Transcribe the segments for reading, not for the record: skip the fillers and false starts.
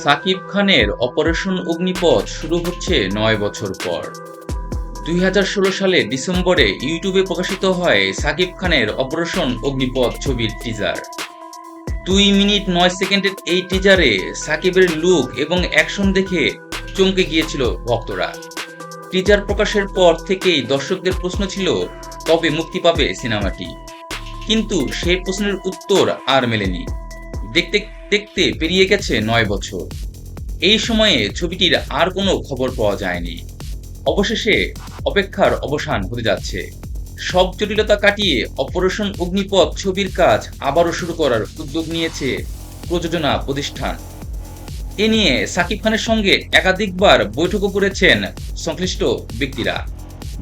সাকিব খানের অপারেশন অগ্নিপথ শুরু হচ্ছে ৯ বছর পর। ২০১৬ সালে ডিসেম্বরে ইউটিউবে প্রকাশিত হয় সাকিব খানের অপারেশন অগ্নিপথ ছবির টিজার। ২ মিনিট ৯ সেকেন্ডের এই টিজারে সাকিবের লুক এবং অ্যাকশন দেখে চমকে গিয়েছিল ভক্তরা। টিজার প্রকাশের পর থেকেই দর্শকদের প্রশ্ন ছিল, কবে মুক্তি পাবে সিনেমাটি? কিন্তু সেই প্রশ্নের উত্তর আর মেলেনি। দেখতে দেখতে পেরিয়ে গেছে ৯ বছর। এই সময়ে ছবিটির আর কোনো খবর পাওয়া যায়নি। অবশেষে অপেক্ষার অবসান হতে যাচ্ছে। সব জটিলতা কাটিয়ে অপারেশন অগ্নিপথ ছবির কাজ আবারও শুরু করার উদ্যোগ নিয়েছে প্রযোজনা প্রতিষ্ঠান। এ নিয়ে সাকিব খানের সঙ্গে একাধিকবার বৈঠকও করেছেন সংশ্লিষ্ট ব্যক্তিরা।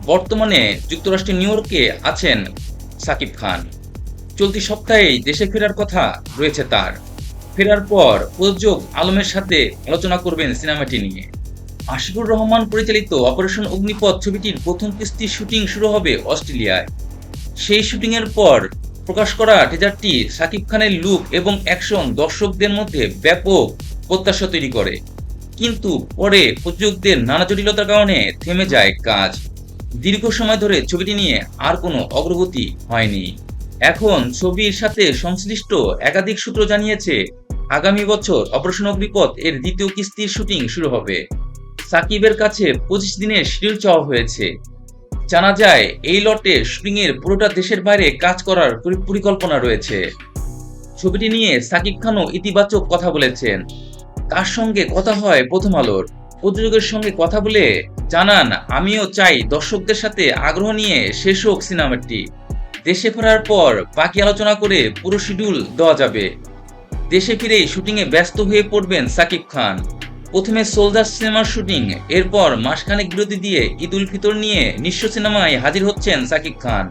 বর্তমানে যুক্তরাষ্ট্রের নিউ ইয়র্কে আছেন সাকিব খান। চলতি সপ্তাহেই দেশে ফেরার কথা রয়েছে তার। ফেরার পর প্রযোজক আলমের সাথে আলোচনা করবেন সিনেমাটি নিয়ে। আশিকুর রহমান পরিচালিত অপারেশন অগ্নিপথ ছবিটির প্রথম কিস্তির শুটিং শুরু হবে অস্ট্রেলিয়ায়। সেই শুটিং এর পর প্রকাশ করা টিজারটি সাকিব খানের লুক এবং অ্যাকশন দর্শকদের মধ্যে ব্যাপক প্রত্যাশা তৈরি করে। কিন্তু পরে প্রযোজকদের নানা জটিলতার কারণে থেমে যায় কাজ। দীর্ঘ সময় ধরে ছবিটি নিয়ে আর কোনো অগ্রগতি হয়নি। এখন ছবির সাথে সংশ্লিষ্ট একাধিক সূত্র জানিয়েছে, আগামী বছর অপারেশন অগ্নিপথ এর দ্বিতীয় কিস্তির শুটিং শুরু হবে। সাকিবের কাছে ২৫ দিনের শিডিউল চাওয়া হয়েছে। জানা যায়, এই লটে শুটিং এর পুরোটা দেশের বাইরে কাজ করার পরিকল্পনা রয়েছে। ছবিটি নিয়ে সাকিব খানও ইতিবাচক কথা বলেছেন। তার সঙ্গে কথা হয় প্রথম আলোর। প্রযোজকের সঙ্গে কথা বলে জানান, আমিও চাই দর্শকদের সাথে আগ্রহ নিয়ে শেষ হোক সিনেমাটি। দেশে ফেরার পর বাকি আলোচনা করে পুরো শিডিউল দেওয়া যাবে। দেশে ফিরেই শুটিংয়ে ব্যস্ত হয়ে পড়বেন সাকিব খান। প্রথমে সোলজার সিনেমার শুটিং, এরপর মাসখানেক বিরতি দিয়ে ঈদ উল ফিতর নিয়ে নিঃস্ব সিনেমায় হাজির হচ্ছেন সাকিব খান।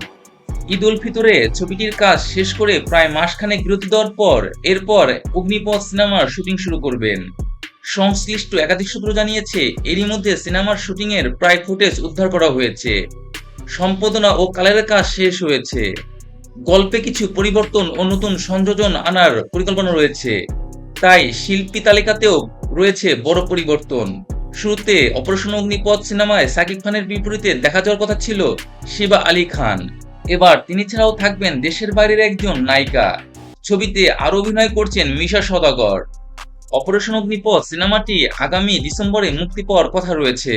ঈদ উল ফিতরে ছবিটির কাজ শেষ করে প্রায় মাসখানেক বিরতি দেওয়ার পর এরপর অগ্নিপথ সিনেমার শুটিং শুরু করবেন। সংশ্লিষ্ট একাধিক সূত্র জানিয়েছে, এরই মধ্যে সিনেমার শুটিং এর প্রায় ফুটেজ উদ্ধার করা হয়েছে। সম্পাদনা ও কালারের কাজ শেষ হয়েছে। গল্পে কিছু পরিবর্তন ও নতুন সংযোজন আনার পরিকল্পনা রয়েছে। তাই শিল্পী তালিকাতেও রয়েছে বড় পরিবর্তন। শুরুতে অপারেশন অগ্নিপথ সিনেমায় সাকিব খানের বিপরীতে দেখা যাওয়ার কথা ছিল শিবা আলী খান। এবার তিনি ছাড়াও থাকবেন দেশের বাইরের একজন নায়িকা। ছবিতে আরো অভিনয় করছেন মিশা সওদাগর। অপারেশন অগ্নিপথ সিনেমাটি আগামী ডিসেম্বরে মুক্তি পাওয়ার কথা রয়েছে।